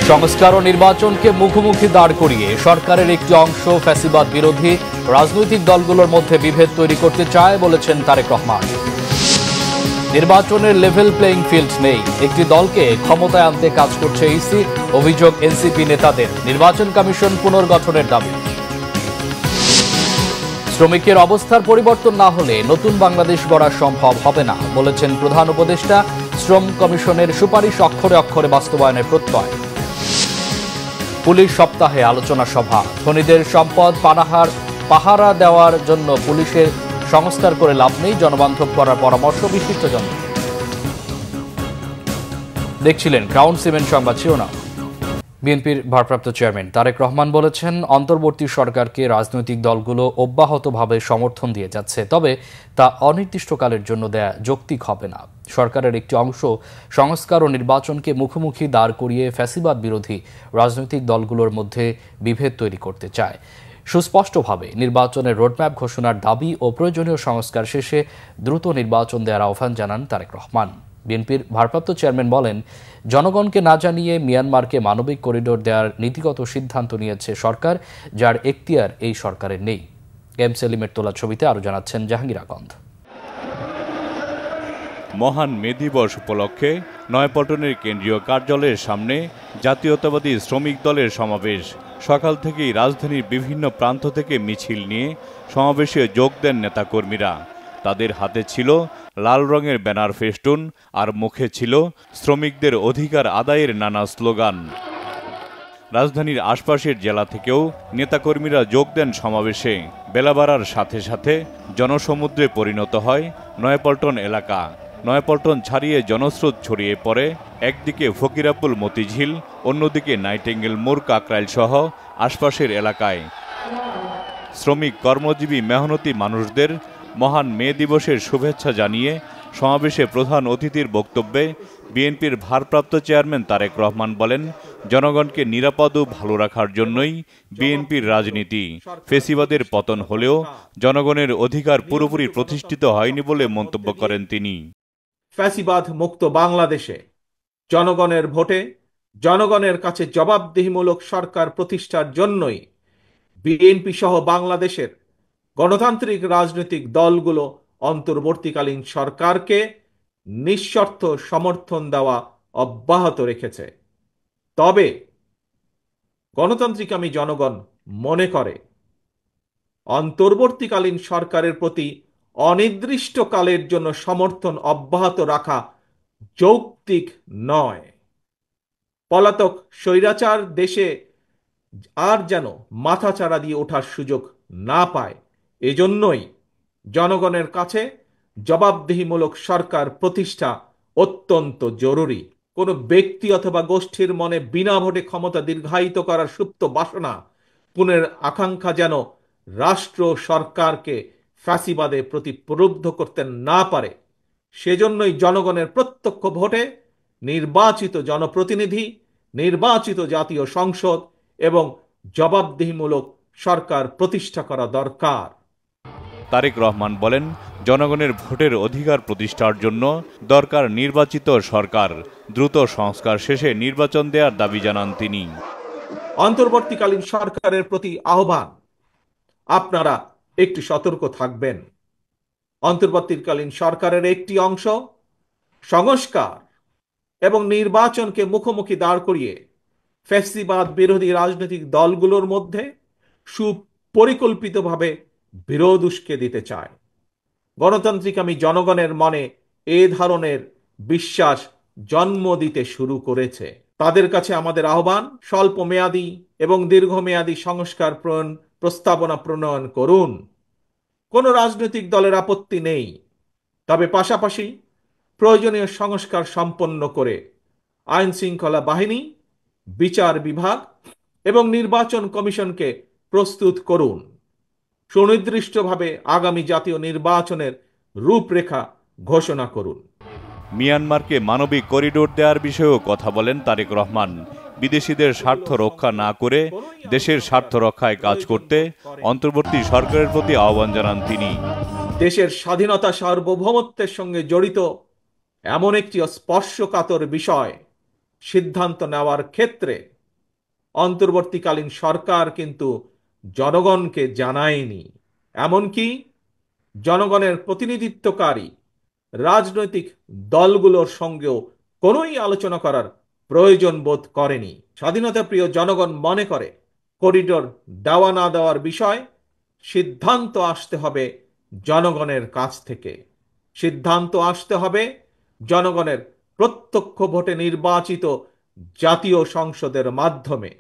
সংস্কার ও নির্বাচনকে মুখোমুখি দাঁড় করিয়ে সরকারের একটি অংশ ফ্যাসিবাদ বিরোধী রাজনৈতিক দলগুলোর মধ্যে বিভেদ তৈরি করতে চায় বলেছেন তারেক রহমান। নির্বাচনের লেভেল প্লেইং ফিল্ড নেই, একটি দলকে ক্ষমতায় আনতে কাজ করছে ইসি, অভিযোগ এনসিপি নেতাদের। নির্বাচন কমিশন পুনর্গঠনের দাবি। শ্রমিকের অবস্থার পরিবর্তন না হলে নতুন বাংলাদেশ গড়া সম্ভব হবে না বলেছেন প্রধান উপদেষ্টা। শ্রম কমিশনের সুপারিশ অক্ষরে অক্ষরে বাস্তবায়নের প্রত্যয়। পুলিশ সপ্তাহে আলোচনা সভা। ধনীদের সম্পদ পাহারা দেওয়ার জন্য পুলিশের সংস্কার করে লাভ নেই, জনবান্ধব করার পরামর্শ বিশিষ্টজন। দেখছিলেন ক্রাউন সিমেন্ট সংবাদ শিরোনাম। বিএনপির ভারপ্রাপ্ত চেয়ারম্যান তারেক রহমান বলেছেন, অন্তর্বর্তী সরকারকে রাজনৈতিক দলগুলো অব্যাহতভাবে সমর্থন দিয়ে যাচ্ছে, তবে তা অনির্দিষ্টকালের জন্য দেয়া যৌক্তিক হবে না। সরকারের একটি অংশ সংস্কার ও নির্বাচনকে মুখোমুখি দাঁড় করিয়ে ফ্যাসিবাদ বিরোধী রাজনৈতিক দলগুলোর মধ্যে বিভেদ তৈরি করতে চায়। সুস্পষ্টভাবে নির্বাচনের রোডম্যাপ ঘোষণার দাবি ও প্রয়োজনীয় সংস্কার শেষে দ্রুত নির্বাচন দেওয়ার আহ্বান জানান তারেক রহমান। বিএনপির ভারপ্রাপ্ত চেয়ারম্যান বলেন, জনগণকে না জানিয়ে মিয়ানমারকে মানবিক করিডোর দেওয়ার নীতিগত সিদ্ধান্ত নিয়েছে সরকার, যার এখতিয়ার এই সরকারের নেই। এম সেলিমের তোলা ছবিতে আরও জানাচ্ছেন জাহাঙ্গীর আকন্দ। মহান মে দিবস উপলক্ষে নয়াপল্টনের কেন্দ্রীয় কার্যালয়ের সামনে জাতীয়তাবাদী শ্রমিক দলের সমাবেশ। সকাল থেকেই রাজধানীর বিভিন্ন প্রান্ত থেকে মিছিল নিয়ে সমাবেশে যোগ দেন নেতাকর্মীরা। তাদের হাতে ছিল লাল রঙের ব্যানার ফেস্টুন, আর মুখে ছিল শ্রমিকদের অধিকার আদায়ের নানা স্লোগান। রাজধানীর আশপাশের জেলা থেকেও নেতাকর্মীরা যোগ দেন সমাবেশে। বেলা বাড়ার সাথে সাথে জনসমুদ্রে পরিণত হয় নয়াপল্টন এলাকা। নয়াপল্টন ছাড়িয়ে জনস্রোত ছড়িয়ে পড়ে একদিকে ফকিরাপুল মতিঝিল, অন্যদিকে নাইটেঙ্গেল মোড় কাকরাইল সহ আশপাশের এলাকায়। শ্রমিক, কর্মজীবী, মেহনতি মানুষদের মহান মে দিবসের শুভেচ্ছা জানিয়ে সমাবেশে প্রধান অতিথির বক্তব্যে বিএনপির ভারপ্রাপ্ত চেয়ারম্যান তারেক রহমান বলেন, জনগণকে নিরাপদ ও ভালো রাখার জন্যই বিএনপির রাজনীতি। ফ্যাসিবাদের পতন হলেও জনগণের অধিকার পুরোপুরি প্রতিষ্ঠিত হয়নি বলে মন্তব্য করেন তিনি। ফ্যাসিবাদ মুক্ত বাংলাদেশে জনগণের ভোটে জনগণের কাছে জবাবদিহিমূলক সরকার প্রতিষ্ঠার জন্যই বিএনপি সহ বাংলাদেশের গণতান্ত্রিক রাজনৈতিক দলগুলো অন্তর্বর্তীকালীন সরকারকে নিঃশর্ত সমর্থন দেওয়া অব্যাহত রেখেছে। তবে গণতান্ত্রিক জনগণ মনে করে, অন্তর্বর্তীকালীন সরকারের প্রতি অনির্দিষ্টকালের জন্য সমর্থন অব্যাহত রাখা যৌক্তিক নয়। পলাতক স্বৈরাচার দেশে আর যেন মাথাচাড়া দিয়ে ওঠার সুযোগ না পায়, এজন্যই জনগণের কাছে জবাবদিহিমূলক সরকার প্রতিষ্ঠা অত্যন্ত জরুরি। কোনো ব্যক্তি অথবা গোষ্ঠীর মনে বিনা ভোটে ক্ষমতা দীর্ঘায়িত করার সুপ্ত বাসনা, পুনের আকাঙ্ক্ষা যেন রাষ্ট্র সরকারকে ফ্যাসিবাদে প্রতিপ্রলুব্ধ করতে না পারে, সেজন্যই জনগণের প্রত্যক্ষ ভোটে নির্বাচিত জনপ্রতিনিধি, নির্বাচিত জাতীয় সংসদ এবং জবাবদিহিমূলক সরকার প্রতিষ্ঠা করা দরকার। তারেক রহমান বলেন, জনগণের ভোটের অধিকার প্রতিষ্ঠার জন্য দরকার নির্বাচিত সরকার। দ্রুত সংস্কার শেষে নির্বাচন দেওয়ার দাবি জানান তিনি। অন্তর্বর্তীকালীন সরকারের প্রতি আহ্বান, আপনারা একটু সতর্ক থাকবেন। অন্তর্বর্তীকালীন সরকারের একটি অংশ সংস্কার এবং নির্বাচনকে মুখোমুখি দাঁড় করিয়ে ফ্যাসিবাদ বিরোধী রাজনৈতিক দলগুলোর মধ্যে সুপরিকল্পিতভাবে বিরোধ উস্কে দিতে চায়। গণতান্ত্রিক জনগণের মনে এ ধরনের বিশ্বাস জন্ম দিতে শুরু করেছে। তাদের কাছে আমাদের আহ্বান, স্বল্প মেয়াদী এবং দীর্ঘমেয়াদী সংস্কার প্রস্তাবনা প্রণয়ন করুন। কোনো রাজনৈতিক দলের আপত্তি নেই, তবে পাশাপাশি প্রয়োজনীয় সংস্কার সম্পন্ন করে আইন শৃঙ্খলা বাহিনী, বিচার বিভাগ এবং নির্বাচন কমিশনকে প্রস্তুত করুন। সুনির্দিষ্টভাবে আগামী জাতীয় নির্বাচনের রূপরেখা ঘোষণা করুন। মিয়ানমারকে মানবিক করিডোর দেওয়ার বিষয়েও কথা বলেন তারেক রহমান। বিদেশিদের স্বার্থ রক্ষা না করে দেশের স্বার্থ রক্ষায় কাজ করতে অন্তর্বর্তী সরকারের প্রতি আহ্বান জানান তিনি। দেশের স্বাধীনতা সার্বভৌমত্বের সঙ্গে জড়িত এমন একটি স্পর্শকাতর বিষয় সিদ্ধান্ত নেওয়ার ক্ষেত্রে অন্তর্বর্তীকালীন সরকার কিন্তু জনগণকে জানায়নি। এমনকি জনগণের প্রতিনিধিত্বকারী রাজনৈতিক দলগুলোর সঙ্গেও কোনোই আলোচনা করার প্রয়োজন বোধ করেনি। স্বাধীনতাপ্রিয় জনগণ মনে করে করিডোর দেওয়া না দেওয়ার বিষয় সিদ্ধান্ত আসতে হবে জনগণের কাছ থেকে। সিদ্ধান্ত আসতে হবে জনগণের প্রত্যক্ষ ভোটে নির্বাচিত জাতীয় সংসদের মাধ্যমে।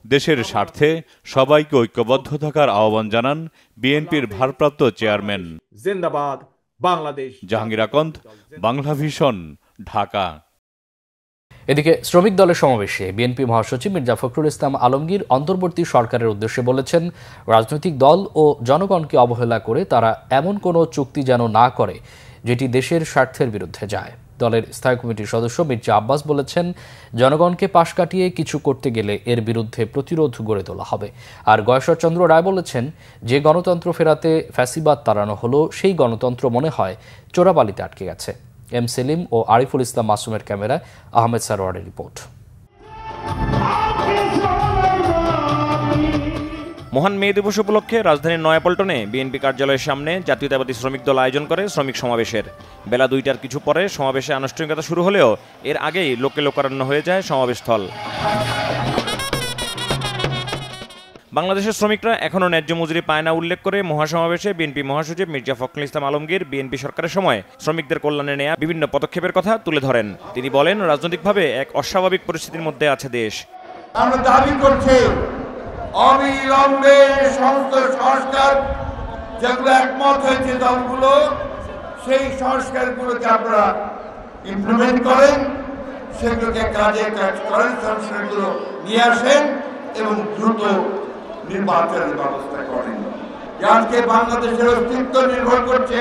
দেশের স্বার্থে সবাইকে ঐক্যবদ্ধ থাকার আহ্বান জানান বিএনপির ভারপ্রাপ্ত চেয়ারম্যান। জিন্দাবাদ বাংলাদেশ। জাহাঙ্গীর আকন্দ, বাংলা ভিশন, ঢাকা। এদিকে শ্রমিক দলের সমাবেশে বিএনপি মহাসচিব মির্জা ফখরুল ইসলাম আলমগীর অন্তর্বর্তী সরকারের উদ্দেশ্যে বলেছেন, রাজনৈতিক দল ও জনগণকে অবহেলা করে তারা এমন কোনো চুক্তি যেন না করে যেটি দেশের স্বার্থের বিরুদ্ধে যায়। দলের স্থায়ী কমিটির সদস্য মির্জা আব্বাস বলেছেন, জনগণকে পাশ কাটিয়ে কিছু করতে গেলে এর বিরুদ্ধে প্রতিরোধ গড়ে তোলা হবে। আর গয়েশ্বরচন্দ্র রায় বলেছেন, যে গণতন্ত্র ফেরাতে ফ্যাসিবাদ তাড়ানো হলো সেই গণতন্ত্র মনে হয় চোরাবালিতে আটকে গেছে। এম সেলিম ও আরিফুল ইসলাম মাসুমের ক্যামেরায় আহমেদ সারোয়ারের রিপোর্ট। মহান মে দিবস উপলক্ষে রাজধানীর নয়াপল্টনে বিএনপি কার্যালয়ের সামনে জাতীয়তাবাদী শ্রমিক দল আয়োজন করে শ্রমিক সমাবেশের। বেলা ২টার কিছু পরে সমাবেশে আনুষ্ঠানিকতা শুরু হলেও এর আগেই লোকে লোকারণ্য হয়ে যায় সমাবেশস্থল। বাংলাদেশের শ্রমিকরা এখনও ন্যায্য মজুরি পায় না উল্লেখ করে মহাসমাবেশে বিএনপি মহাসচিব মির্জা ফখরুল ইসলাম আলমগীর বিএনপি সরকারের সময় শ্রমিকদের কল্যাণে নেয়া বিভিন্ন পদক্ষেপের কথা তুলে ধরেন। তিনি বলেন, রাজনৈতিকভাবে এক অস্বাভাবিক পরিস্থিতির মধ্যে আছে দেশ। আমরা দাবি করছি অবিলম্বে সমস্ত সংস্কার যেগুলো একমত হয়েছে দলগুলো, সেই সংস্কারগুলোকে আপনারা ইমপ্লিমেন্ট করেন, সেগুলোকে কাজে কাজ করেন, সংস্কারগুলো নিয়ে আসেন এবং দ্রুত নির্বাচনের ব্যবস্থা করেন। আজকে বাংলাদেশের অস্তিত্ব নির্ভর করছে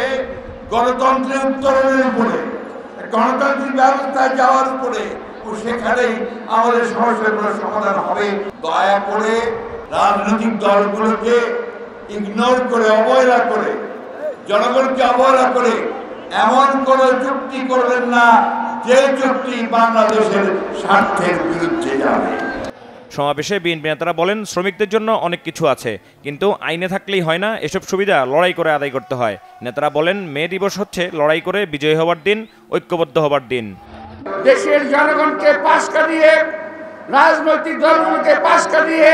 গণতন্ত্রের উত্তরণের উপরে, গণতান্ত্রিক ব্যবস্থায় যাওয়ার উপরে, ও সেখানেই আমাদের সমস্যাগুলোর সমাধান হবে। দয়া করে রাজনৈতিক দলগুলোকে ইগনোর করে, অবহেলা করে, জনগণকে অবহেলা করে এমন কোন চুক্তি করবেন না যে চুক্তি বাংলাদেশের স্বার্থের বিরুদ্ধে যাবে। সমাবেশে বিএনপি নেতারা বলেন, শ্রমিকদের জন্য অনেক কিছু আছে, কিন্তু আইনে থাকলেই হয় না, এসব সুবিধা লড়াই করে আদায় করতে হয়। নেতারা বলেন, মে দিবস হচ্ছে লড়াই করে বিজয়ী হবার দিন, ঐক্যবদ্ধ হবার দিন। দেশের জনগণকে পাশ কাটিয়ে, রাজনৈতিক দলগুলোকে পাশ কাটিয়ে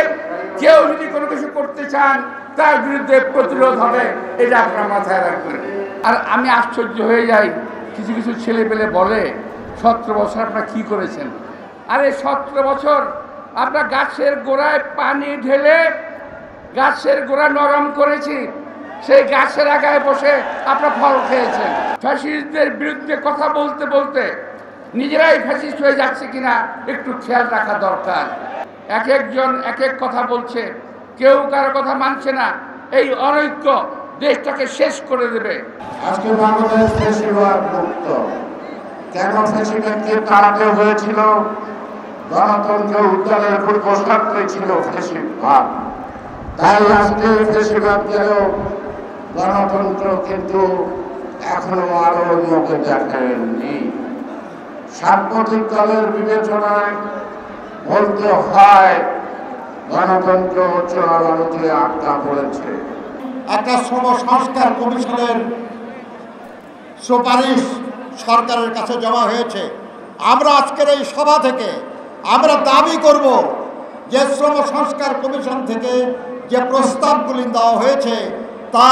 কেউ যদি কোনো কিছু করতে চান তার বিরুদ্ধে প্রতিরোধ হবে, এটা আপনারা মাথায় রাখবেন। আর আমি আশ্চর্য হয়ে যাই, কিছু কিছু ছেলে পেলে বলে 17 বছর আপনারা কি করেছেন? আরে 17 বছর আমরা গাছের গোড়ায় পানি ঢেলে গাছের গোড়া নরম করেছি, সেই গাছের আগায় বসে আপনারা ফল খেয়েছেন। ফ্যাসিস্টদের বিরুদ্ধে কথা বলতে বলতে নিজেরাই ফ্যাসিস্ট হয়ে যাচ্ছে কিনা একটু খেয়াল রাখা দরকার। এক একজন এক এক কথা বলছে, কেউ কারো কথা মানছে না। এই অনৈক্য দেশটাকে শেষ করে দেবে। আজকে বাংলাদেশ ফ্যাসিবাদ মুক্ত। কেন ফ্যাসিবাদকে তাড়াতে হয়েছিল? গণতন্ত্র উদ্ধারের পূর্ব শর্তই ছিল ফ্যাসিবাদ। তাই আজকে ফ্যাসিবাদ গেল, গণতন্ত্র কিন্তু এখনো আলোর মুখে দেখেনি। সাম্প্রতিক দলের বিবেচনায় বলতে হয় গণতন্ত্র চোরাবালিতে আটকা পড়েছে। একটা শ্রম সংস্কার কমিশনের সুপারিশ সরকারের কাছে জমা হয়েছে। আমরা আজকের এই সভা থেকে আমরা দাবি করব যে শ্রম সংস্কার কমিশন থেকে যে প্রস্তাবগুলি দেওয়া হয়েছে তা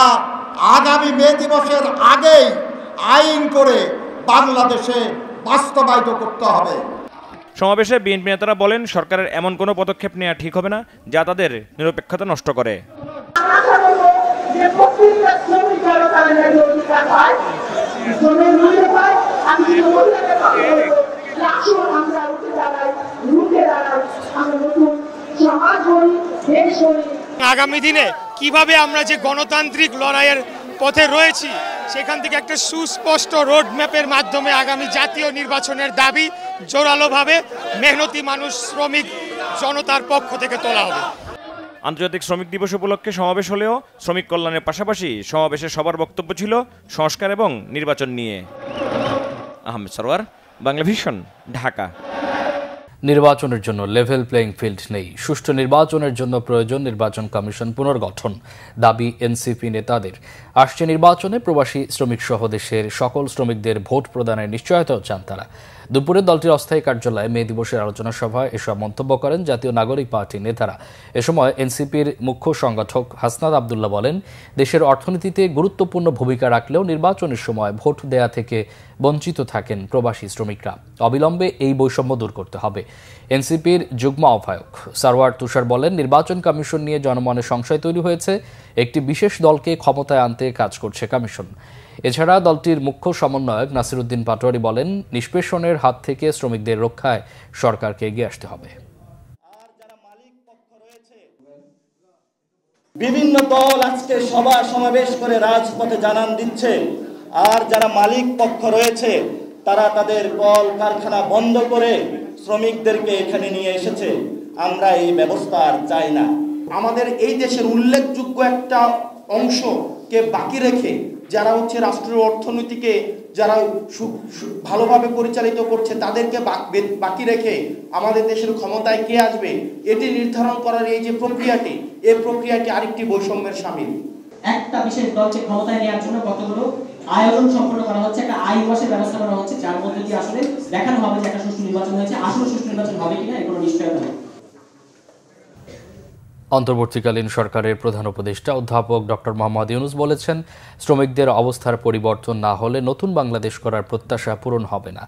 আগামী মে দিবসের আগেই আইন করে বাংলাদেশে বাস্তবায়িত করতে হবে। সমাবেশে বিএনপি নেতারা বলেন, সরকারের এমন কোনো পদক্ষেপ নেওয়া ঠিক হবে না যা তাদের নিরপেক্ষতা নষ্ট করে। আগামী দিনে কিভাবে আমরা যে গণতান্ত্রিক লড়াইয়ের পথে রয়েছি সেখান থেকে একটা সুস্পষ্ট রোড ম্যাপের মাধ্যমে আগামী জাতীয় নির্বাচনের দাবি জোরালোভাবে মেহনতি মানুষ, শ্রমিক জনতার পক্ষ থেকে তোলা হবে। আন্তর্জাতিক শ্রমিক দিবস উপলক্ষে সমাবেশ হলেও শ্রমিক কল্যাণের পাশাপাশি সমাবেশে সবার বক্তব্য ছিল সংস্কার এবং নির্বাচন নিয়ে। আহমেদ সারোয়ার, বাংলা ভিশন, ঢাকা। নির্বাচনের জন্য লেভেল প্লেইং ফিল্ড নেই, সুষ্ঠু নির্বাচনের জন্য প্রয়োজন নির্বাচন কমিশন পুনর্গঠন, দাবি এনসিপি নেতাদের। আসছে নির্বাচনে প্রবাসী শ্রমিক সহ দেশের সকল শ্রমিকদের ভোট প্রদানের নিশ্চয়তাও চান তারা। দুপুরে দলটির অস্থায়ী কার্যালয়ে মে দিবসের আলোচনা সভায় এসব মন্তব্য করেন জাতীয় নাগরিক পার্টির নেতারা। এ সময় এনসিপির মুখ্য সংগঠক হাসনাত আবদুল্লাহ বলেন, দেশের অর্থনীতিতে গুরুত্বপূর্ণ ভূমিকা রাখলেও নির্বাচনের সময় ভোট দেয়া থেকে বঞ্চিত থাকেন প্রবাসী শ্রমিকরা। অবিলম্বে এই বৈষম্য দূর করতে হবে। এনসিপির যুগ্ম আহ্বায়ক সারওয়ার তুষার বলেন, নির্বাচন কমিশন নিয়ে জনমনে সংশয় তৈরি হয়েছে, একটি বিশেষ দলকে ক্ষমতায় আনতে কাজ করছে কমিশন। এছাড়া দলটির মুখ্য সমন্বয়ক নাসিরউদ্দিন পাটোয়ারি বলেন, নিষ্পেষণের হাত থেকে শ্রমিকদের রক্ষায় সরকারকে এগিয়ে আসতে হবে। বিভিন্ন দল আজকে সভা সমাবেশ করে রাজপথে জানান দিচ্ছে, আর যারা মালিক পক্ষ রয়েছে তারা তাদের কল কারখানা বন্ধ করে শ্রমিকদেরকে এখানে নিয়ে এসেছে। আমরা এই ব্যবস্থা আর চাই না। আমাদের এই দেশের উল্লেখযোগ্য একটা অংশকে বাকি রেখে যারা হচ্ছে রাষ্ট্রের অর্থনীতিকে যারা ভালোভাবে পরিচালিত করছে তাদেরকে বাকি রেখে আমাদের দেশের ক্ষমতায় কে আসবে এটি নির্ধারণ করার এই যে প্রক্রিয়াটি, এই প্রক্রিয়াটি আরেকটি বৈষম্যের শামিল। একটা বিশেষ দলকে ক্ষমতায় নেওয়ার জন্য কতগুলো আয়োজন সম্পন্ন করা হচ্ছে, একটা আইওয়াসের ব্যবস্থা করা হচ্ছে, যার মধ্যে দিয়ে আসলে দেখানো হবে যে একটা সুষ্ঠু নির্বাচন হয়েছে। আসলে সুষ্ঠু নির্বাচন হবে কিনা এর কোনো নিশ্চয়তা নেই। অন্তর্বর্তীকালীন সরকারের প্রধান উপদেষ্টা অধ্যাপক ডক্টর মোহাম্মদ ইউনূস বলেছেন, শ্রমিকদের অবস্থার পরিবর্তন না হলে নতুন বাংলাদেশ করার প্রত্যাশা পূরণ হবে না।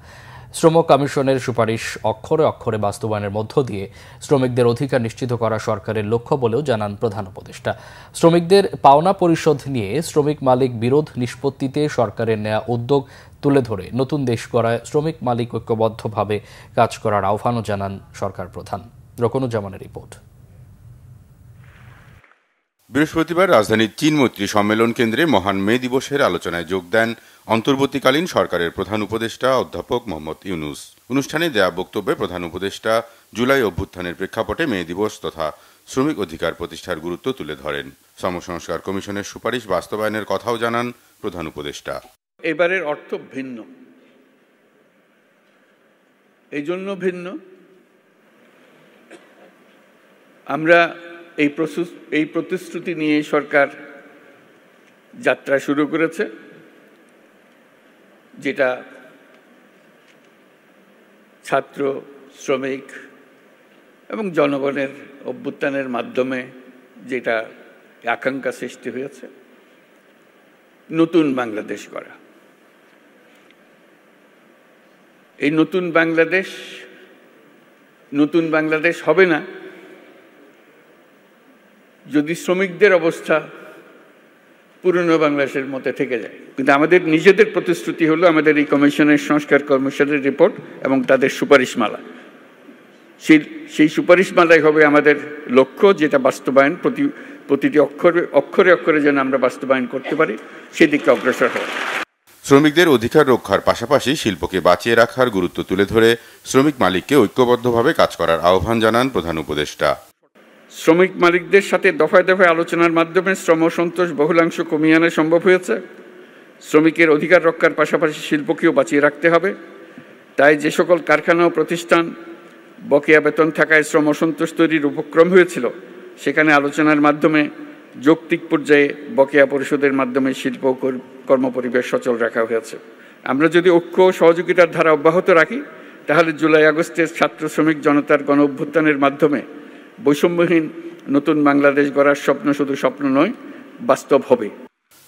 শ্রম কমিশনের সুপারিশ অক্ষরে অক্ষরে বাস্তবায়নের মধ্য দিয়ে শ্রমিকদের অধিকার নিশ্চিত করা সরকারের লক্ষ্য বলেও জানান প্রধান উপদেষ্টা। শ্রমিকদের পাওনা পরিশোধ নিয়ে শ্রমিক মালিক বিরোধ নিষ্পত্তিতে সরকারের নেয়া উদ্যোগ তুলে ধরে নতুন দেশ গড়ায় শ্রমিক মালিক ঐক্যবদ্ধভাবে কাজ করার আহ্বানও জানান সরকার প্রধান। রকনুজ্জামানের রিপোর্ট। বৃহস্পতিবার রাজধানীর চীন মৈত্রী সম্মেলন কেন্দ্রে মহান মে দিবসের আলোচনায় যোগ দেন অন্তর্বর্তীকালীন সরকারের প্রধান উপদেষ্টা অধ্যাপক মোহাম্মদ ইউনূস। অনুষ্ঠানে দেয়া বক্তব্যে প্রধান উপদেষ্টা জুলাই অভ্যুত্থানের প্রেক্ষাপটে মে দিবস তথা শ্রমিক অধিকার প্রতিষ্ঠার গুরুত্ব তুলে ধরেন। শ্রম সংস্কার কমিশনের সুপারিশ বাস্তবায়নের কথাও জানান প্রধান উপদেষ্টা। এবারের অর্থ ভিন্ন, এই জন্য ভিন্ন আমরা এই প্রতিশ্রুতি নিয়ে সরকার যাত্রা শুরু করেছে, যেটা ছাত্র, শ্রমিক এবং জনগণের অভ্যুত্থানের মাধ্যমে যেটা আকাঙ্ক্ষা সৃষ্টি হয়েছে, নতুন বাংলাদেশ গড়া। এই নতুন বাংলাদেশ হবে না যদি শ্রমিকদের অবস্থা পুরনো বাংলাদেশের মধ্যে থেকে যায়। কিন্তু আমাদের নিজেদের প্রতিশ্রুতি হলো আমাদের এই কমিশনের সংস্কার কমিশনের রিপোর্ট এবং তাদের সুপারিশমালা, সেই সুপারিশমালাই হবে আমাদের লক্ষ্য, যেটা বাস্তবায়ন প্রতিটি অক্ষরে অক্ষরে যেন আমরা বাস্তবায়ন করতে পারি, সেদিকে অগ্রসর হওয়া। শ্রমিকদের অধিকার রক্ষার পাশাপাশি শিল্পকে বাঁচিয়ে রাখার গুরুত্ব তুলে ধরে শ্রমিক মালিককে ঐক্যবদ্ধভাবে কাজ করার আহ্বান জানান প্রধান উপদেষ্টা। শ্রমিক মালিকদের সাথে দফায় দফায় আলোচনার মাধ্যমে শ্রম সন্তোষ বহুলাংশ কমিয়ে আনা সম্ভব হয়েছে। শ্রমিকের অধিকার রক্ষার পাশাপাশি শিল্পকেও বাঁচিয়ে রাখতে হবে। তাই যে সকল কারখানা ও প্রতিষ্ঠান বকেয়া বেতন থাকায় শ্রম সন্তোষ তৈরির উপক্রম হয়েছিল, সেখানে আলোচনার মাধ্যমে যৌক্তিক পর্যায়ে বকেয়া পরিশোধের মাধ্যমে শিল্প কর্মপরিবেশ সচল রাখা হয়েছে। আমরা যদি ঐক্য ও সহযোগিতার ধারা অব্যাহত রাখি, তাহলে জুলাই আগস্টের ছাত্র শ্রমিক জনতার গণ অভ্যুত্থানের মাধ্যমে বৈষম্যহীন নতুন বাংলাদেশ গড়ার স্বপ্ন শুধু স্বপ্ন নয়, বাস্তব হবে।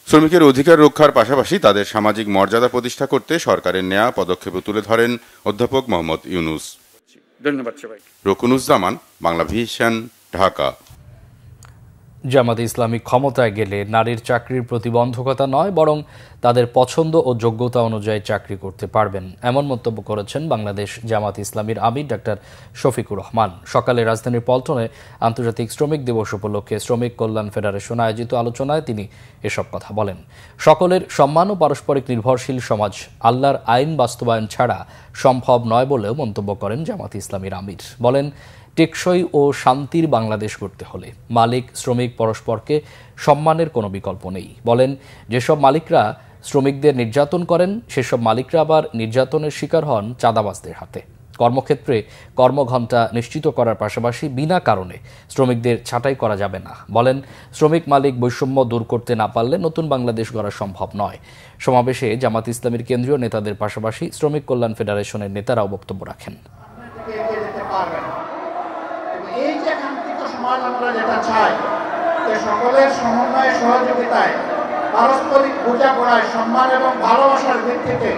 শ্রমিকের অধিকার রক্ষার পাশাপাশি তাদের সামাজিক মর্যাদা প্রতিষ্ঠা করতে সরকারের নেয়া পদক্ষেপ তুলে ধরেন অধ্যাপক মোহাম্মদ ইউনূস। ধন্যবাদ সবাই। রকনুজ্জামান, বাংলা ভিশন, ঢাকা। জামাতে ইসলামী ক্ষমতায় গেলে নারীর চাকরির প্রতিবন্ধকতা নয়, বরং তাদের পছন্দ ও যোগ্যতা অনুযায়ী চাকরি করতে পারবেন, এমন মন্তব্য করেছেন বাংলাদেশ জামাতে ইসলামীর আমির ডাক্তার শফিকুর রহমান। সকালে রাজধানীর পল্টনে আন্তর্জাতিক শ্রমিক দিবস উপলক্ষে শ্রমিক কল্যাণ ফেডারেশন আয়োজিত আলোচনায় তিনি এসব কথা বলেন। সকলের সম্মান ও পারস্পরিক নির্ভরশীল সমাজ আল্লাহর আইন বাস্তবায়ন ছাড়া সম্ভব নয় বলেও মন্তব্য করেন জামাতে ইসলামীর আমির। বলেন, টেকসই ও শান্তির বাংলাদেশ করতে হলে মালিক শ্রমিক পরস্পরকে সম্মানের কোনো বিকল্প নেই। বলেন, যেসব মালিকরা শ্রমিকদের নির্যাতন করেন, সেসব মালিকরা আবার নির্যাতনের শিকার হন চাঁদাবাজদের হাতে। কর্মক্ষেত্রে কর্মঘণ্টা নিশ্চিত করার পাশাপাশি বিনা কারণে শ্রমিকদের ছাঁটাই করা যাবে না। বলেন, শ্রমিক মালিক বৈষম্য দূর করতে না পারলে নতুন বাংলাদেশ গড়া সম্ভব নয়। সমাবেশে জামাত ইসলামীর কেন্দ্রীয় নেতাদের পাশাপাশি শ্রমিক কল্যাণ ফেডারেশনের নেতারাও বক্তব্য রাখেন। এই যে কাঙ্ক্ষিত সমাজ আমরা যেটা চাই, যে সকলের সমন্বয়ে সহযোগিতায় পারস্পরিক বোঝাপড়ায় সম্মান এবং ভালোবাসার ভিত্তিতে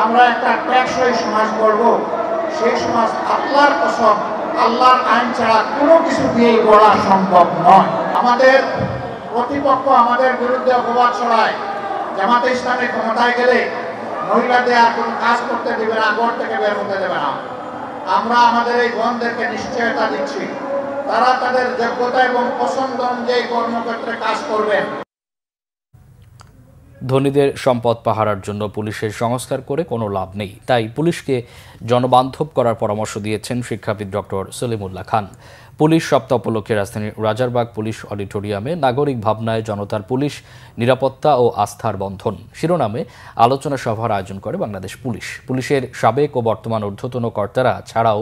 আমরা একটা টেকসই সমাজ গড়ব, সেই সমাজ আল্লাহর কসম, আল্লাহর আইন ছাড়া কোনো কিছু দিয়েই গড়া সম্ভব নয়। আমাদের প্রতিপক্ষ আমাদের বিরুদ্ধে অপবাদ ছড়ায়, জামাতে ইসলামী ক্ষমতায় গেলে মহিলাদের আর কোনো কাজ করতে দেবে না, ঘর থেকে বের হতে দেবে না। আমরা আমাদের এই বোনদেরকে নিশ্চয়তা দিচ্ছি, তারা তাদের যোগ্যতা এবং পছন্দ অনুযায়ী কর্মক্ষেত্রে কাজ করবেন। ধনীদের সম্পদ পাহারার জন্য পুলিশের সংস্কার করে কোনো লাভ নেই, তাই পুলিশকে জনবান্ধব করার পরামর্শ দিয়েছেন শিক্ষাবিদ ডক্টর সলিমুল্লাহ খান। পুলিশ সপ্তাহ উপলক্ষে রাজধানীর রাজারবাগ পুলিশ অডিটোরিয়ামে নাগরিক ভাবনায় জনতার পুলিশ, নিরাপত্তা ও আস্থার বন্ধন শিরোনামে আলোচনা সভার আয়োজন করে বাংলাদেশ পুলিশ। পুলিশের সাবেক ও বর্তমান ঊর্ধ্বতন কর্তারা ছাড়াও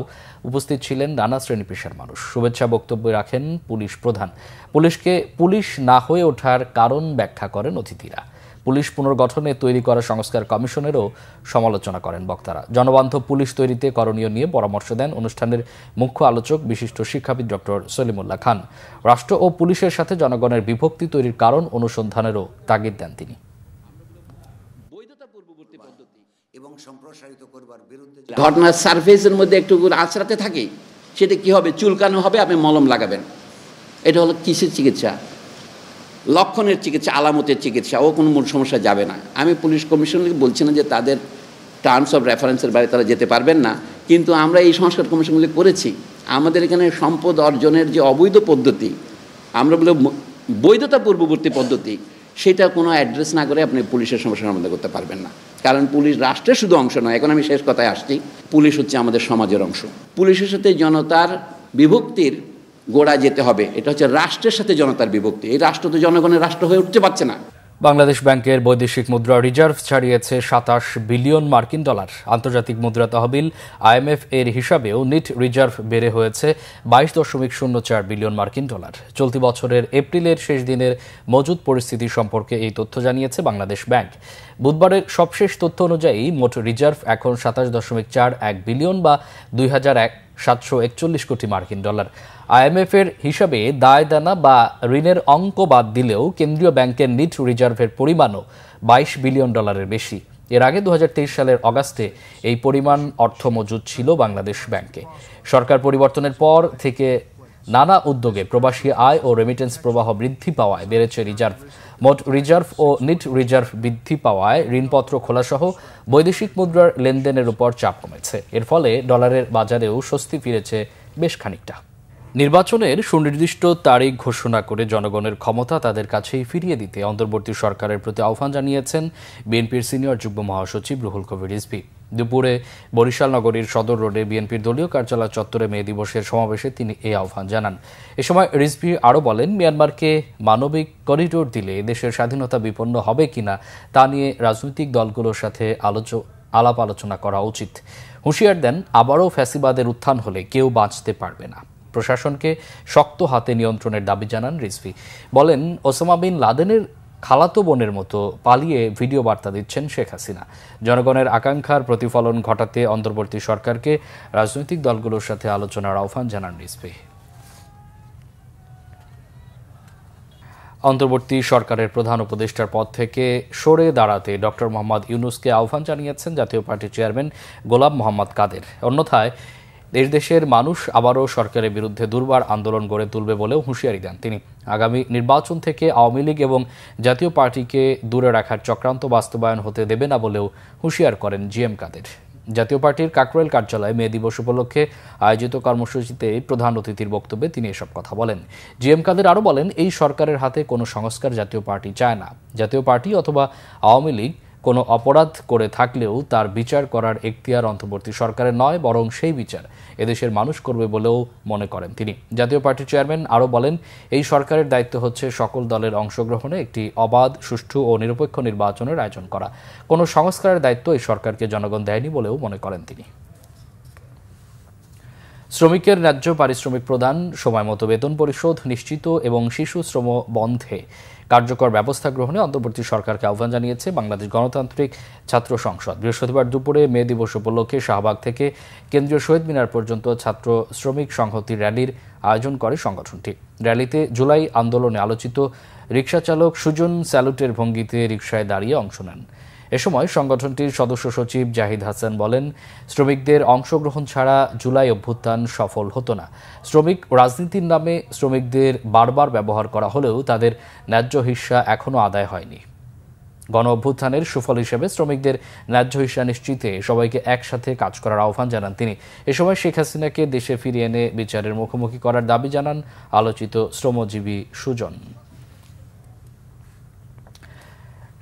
উপস্থিত ছিলেন নানা শ্রেণী পেশার মানুষ। শুভেচ্ছা বক্তব্য রাখেন পুলিশ প্রধান। পুলিশকে পুলিশ না হয়ে ওঠার কারণ ব্যাখ্যা করেন অতিথিরা। পুলিশ পুনর্গঠনে তৈরি করা সংস্কার কমিশনেরও সমালোচনা করেন বক্তারা। জনবান্ধব পুলিশ তৈরিতে করণীয় নিয়ে পরামর্শ দেন অনুষ্ঠানের মুখ্য আলোচক বিশিষ্ট শিক্ষাবিদ ডক্টর সলিমুল্লাহ খান। রাষ্ট্র ও পুলিশের সাথে জনগণের বিভক্তি তৈরির কারণ অনুসন্ধানেরও তাগিদ দেন তিনি। ঘটনার সারফেসের মধ্যে একটু আঁচড়াতে থাকে, সেটা কি হবে? চুলকানো হবে, আপনি মলম লাগাবেন। এটা হলো কিসের চিকিৎসা? লক্ষণের চিকিৎসা, আলামতের চিকিৎসা। ও কোনো মূল সমস্যা যাবে না। আমি পুলিশ কমিশনকে বলছি না যে তাদের টার্মস অফ রেফারেন্সের বাইরে তারা যেতে পারবেন না, কিন্তু আমরা এই সংস্কার কমিশনগুলি করেছি। আমাদের এখানে সম্পদ অর্জনের যে অবৈধ পদ্ধতি, আমরা বলে বৈধতা পূর্ববর্তী পদ্ধতি, সেটা কোনো অ্যাড্রেস না করে আপনি পুলিশের সমস্যার সমাধান করতে পারবেন না। কারণ পুলিশ রাষ্ট্রের শুধু অংশ নয়। এখন আমি শেষ কথায় আসছি, পুলিশ হচ্ছে আমাদের সমাজের অংশ। পুলিশের সাথে জনতার বিভক্তির গোড়া যেতে হবে। এটা হচ্ছে রাষ্ট্রের সাথে জনতার বিভক্তি। এই রাষ্ট্র তো জনগণের রাষ্ট্র হয়ে উঠতে পারছে না। বাংলাদেশ ব্যাংকের বৈদেশিক মুদ্রা রিজার্ভ ছাড়িয়েছে 27 বিলিয়ন মার্কিন ডলার। আন্তর্জাতিক মুদ্রা তহবিল IMF এর হিসাবেও নিট রিজার্ভ বেড়ে হয়েছে 22.04 বিলিয়ন মার্কিন ডলার। চলতি বছরের এপ্রিলের শেষ দিনের মজুদ পরিস্থিতি সম্পর্কে এই তথ্য জানিয়েছে বাংলাদেশ ব্যাংক। বুধবারের সবশেষ তথ্য অনুযায়ী মোট রিজার্ভ এখন 27.41 বিলিয়ন বা 2,741 কোটি মার্কিন ডলার। IMF এর হিসাবে দায় দানা বা ঋণের অঙ্ক বাদ দিলেও কেন্দ্রীয় ব্যাংকের নিট রিজার্ভের পরিমাণও 22 বিলিয়ন ডলারের বেশি। এর আগে 2023 সালের অগাস্টে এই পরিমাণ অর্থ মজুদ ছিল বাংলাদেশ ব্যাংকে। সরকার পরিবর্তনের পর থেকে নানা উদ্যোগে প্রবাসী আয় ও রেমিটেন্স প্রবাহ বৃদ্ধি পাওয়ায় বেড়েছে রিজার্ভ। মোট রিজার্ভ ও নিট রিজার্ভ বৃদ্ধি পাওয়ায় ঋণপত্র খোলাসহ বৈদেশিক মুদ্রার লেনদেনের উপর চাপ কমেছে। এর ফলে ডলারের বাজারেও স্বস্তি ফিরেছে বেশ খানিকটা। নির্বাচনের সুনির্দিষ্ট তারিখ ঘোষণা করে জনগণের ক্ষমতা তাদের কাছেই ফিরিয়ে দিতে অন্তর্বর্তী সরকারের প্রতি আহ্বান জানিয়েছেন বিএনপির সিনিয়র যুগ্ম মহাসচিব রুহুল কবির রিজভী। দুপুরে বরিশাল নগরীর সদর রোডে বিএনপির দলীয় কার্যালয় চত্বরে মে দিবসের সমাবেশে তিনি এই আহ্বান জানান। এ সময় রিজভী আরও বলেন, মিয়ানমারকে মানবিক করিডোর দিলে দেশের স্বাধীনতা বিপন্ন হবে কিনা তা নিয়ে রাজনৈতিক দলগুলোর সাথে আলাপ আলোচনা করা উচিত। হুঁশিয়ার দেন, আবারও ফ্যাসিবাদের উত্থান হলে কেউ বাঁচতে পারবে না। প্রশাসনকে শক্ত হাতে নিয়ন্ত্রণের দাবি জানান রিজভী। বলেন, ওসামা বিন লাদেনের খালাতো বোনের মতো পালিয়ে ভিডিও বার্তা দিচ্ছেন শেখ হাসিনা। জনগণের আকাঙ্ক্ষার প্রতিফলন ঘটাতে অন্তর্বর্তী সরকারকে রাজনৈতিক দলগুলোর সাথে আলোচনার আহ্বান জানান রিজভী। অন্তর্বর্তী সরকারের প্রধান উপদেষ্টার পদ থেকে সরে দাঁড়াতে ডক্টর মোহাম্মদ ইউনূসকে আহ্বান জানিয়েছেন জাতীয় পার্টির চেয়ারম্যান গোলাম মোহাম্মদ কাদের। অন্যথায় দেশের মানুষ আবারও সরকারের বিরুদ্ধে দুর্বার আন্দোলন গড়ে তুলবে বলেও হুঁশিয়ারি দেন তিনি। আগামী নির্বাচন থেকে আওয়ামী লীগ এবং জাতীয় পার্টিকে দূরে রাখার চক্রান্ত বাস্তবায়ন হতে দেবে না বলেও হুঁশিয়ার করেন জিএম কাদের। জাতীয় পার্টির কাকরাইল কার্যালয়ে মে দিবস উপলক্ষে আয়োজিত কর্মসূচিতে প্রধান অতিথির বক্তব্যে তিনি এসব কথা বলেন। জিএম কাদের আরও বলেন, এই সরকারের হাতে কোনো সংস্কার জাতীয় পার্টি চায় না। জাতীয় পার্টি অথবা আওয়ামী লীগ কোনো অপরাধ করে থাকলেও তার বিচার করার এখতিয়ার অন্তর্বর্তী সরকারের নয়, বরং সেই বিচার এদেশের মানুষ করবে বলেও মনে করেন তিনি। জাতীয় পার্টির চেয়ারম্যান আরও বলেন, এই সরকারের দায়িত্ব হচ্ছে সকল দলের অংশগ্রহণে একটি অবাধ, সুষ্ঠু ও নিরপেক্ষ নির্বাচনের আয়োজন করা। কোনো সংস্কারের দায়িত্ব এই সরকারকে জনগণ দেয়নি বলেও মনে করেন তিনি। শ্রমিকের ন্যায্য পারিশ্রমিক প্রদান, সময়মতো বেতন পরিশোধ নিশ্চিত এবং শিশু শ্রম বন্ধে কার্যকর ব্যবস্থা গ্রহণে অন্তর্বর্তী সরকারকে আহ্বান জানিয়েছে বাংলাদেশ গণতান্ত্রিক ছাত্র সংসদ। বৃহস্পতিবার দুপুরে মে দিবস উপলক্ষে শাহবাগ থেকে কেন্দ্রীয় শহীদ মিনার পর্যন্ত ছাত্র শ্রমিক সংহতি র্যালির আয়োজন করে সংগঠনটি। র্যালিতে জুলাই আন্দোলনে আলোচিত রিকশা চালক সুজন স্যালুটের ভঙ্গিতে রিকশায় দাঁড়িয়ে অংশ নেন। এ সময় সংগঠনটির সদস্য সচিব জাহিদ হাসান বলেন, শ্রমিকদের অংশগ্রহণ ছাড়া জুলাই অভ্যুত্থান সফল হতো না। শ্রমিক রাজনীতির নামে শ্রমিকদের বারবার ব্যবহার করা হলেও তাদের ন্যায্য হিস্সা এখনও আদায় হয়নি। গণ অভ্যুত্থানের সুফল হিসেবে শ্রমিকদের ন্যায্য হিস্সা নিশ্চিতে সবাইকে একসাথে কাজ করার আহ্বান জানান তিনি। এ সময় শেখ হাসিনাকে দেশে ফিরিয়ে এনে বিচারের মুখোমুখি করার দাবি জানান আলোচিত শ্রমজীবী সুজন।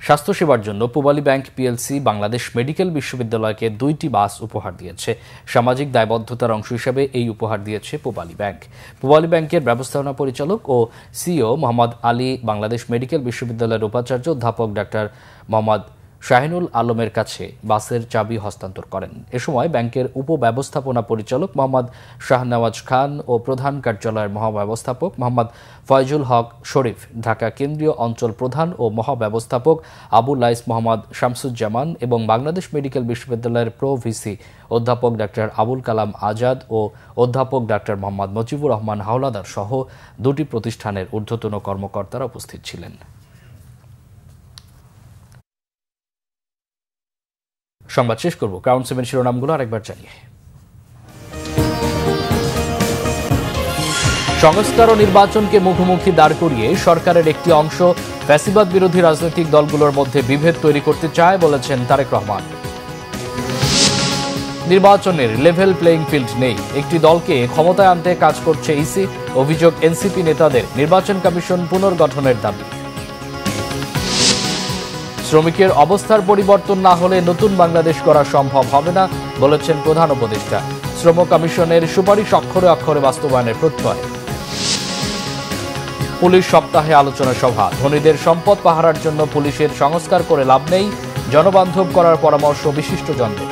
স্বাস্থ্যসেবার জন্য Pubali bank PLC Bangladesh medical বিশ্ববিদ্যালয়কে 2টি বাস উপহার দিয়েছে। সামাজিক দায়বদ্ধতার অংশ হিসেবে এই উপহার দিয়েছে পূবালী ব্যাংক। পূবালী ব্যাংকের ব্যবস্থাপনা পরিচালক ও সিইও মোহাম্মদ আলী বাংলাদেশ মেডিকেল বিশ্ববিদ্যালয়ের উপাচার্য অধ্যাপক ডাক্তার মোহাম্মদ শাহিনুল আলমের কাছে বাসের চাবি হস্তান্তর করেন। এ সময় ব্যাংকের উপব্যবস্থাপনা পরিচালক মোহাম্মদ শাহনওয়াজ খান ও প্রধান কার্যালয়ের মহাব্যবস্থাপক মোহাম্মদ ফয়জুল হক শরীফ, ঢাকা কেন্দ্রীয় অঞ্চল প্রধান ও মহাব্যবস্থাপক আবু লাইস মোহাম্মদ শামসুজ্জামান এবং বাংলাদেশ মেডিকেল বিশ্ববিদ্যালয়ের প্রো ভিসি অধ্যাপক ডাক্তার আবুল কালাম আজাদ ও অধ্যাপক ডাক্তার মোহাম্মদ মুজিবুর রহমান হাওলাদার সহ 2টি প্রতিষ্ঠানের ঊর্ধ্বতন কর্মকর্তারা উপস্থিত ছিলেন। সংবাদ শেষ করব ক্রাউন 7 শিরোনামগুলো আরেকবার জানিয়ে। সংস্কার ও নির্বাচনকে মুখোমুখি দাঁড় করিয়ে সরকারের একটি অংশ ফ্যাসিবাদ বিরোধী রাজনৈতিক দলগুলোর মধ্যে বিভেদ তৈরি করতে চায় বলেছেন তারেক রহমান। নির্বাচনের লেভেল প্লেইং ফিল্ড নেই, একটি দলকে ক্ষমতায় আনতে কাজ করছে ইসি, অভিযোগ এনসিপি নেতাদের, নির্বাচন কমিশন পুনর্গঠনের দাবি। শ্রমিকের অবস্থার পরিবর্তন না হলে নতুন বাংলাদেশ করা সম্ভব হবে না বলেছেন প্রধান উপদেষ্টা। শ্রম কমিশনের সুপারিশ অক্ষরে অক্ষরে বাস্তবায়নের প্রত্যয়। পুলিশ সপ্তাহে আলোচনা সভা, ধনীদের সম্পদ পাহারার জন্য পুলিশের সংস্কার করে লাভ নেই, জনবান্ধব করার পরামর্শ বিশিষ্টজনদের।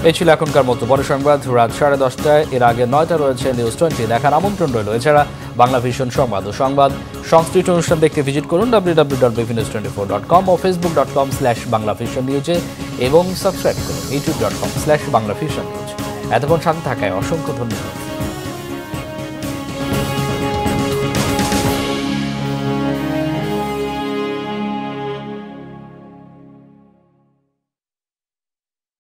এই ছিল এখনকার মতো বড় সংবাদ রাত 10:30টায়। এর আগে 9টা রয়েছে নিউজ 20 দেখার আমন্ত্রণ রইল। এছাড়া বাংলা ভিশন সংবাদ ও সংবাদ সংশ্লিষ্ট অনুষ্ঠান দেখতে ভিজিট করুন www.bvnews24.com ও facebook.com/banglavisionnews এবং সাবস্ক্রাইব করুন youtube.com/banglavisionnews। এতক্ষণ সাথে থাকায় অসংখ্য ধন্যবাদ।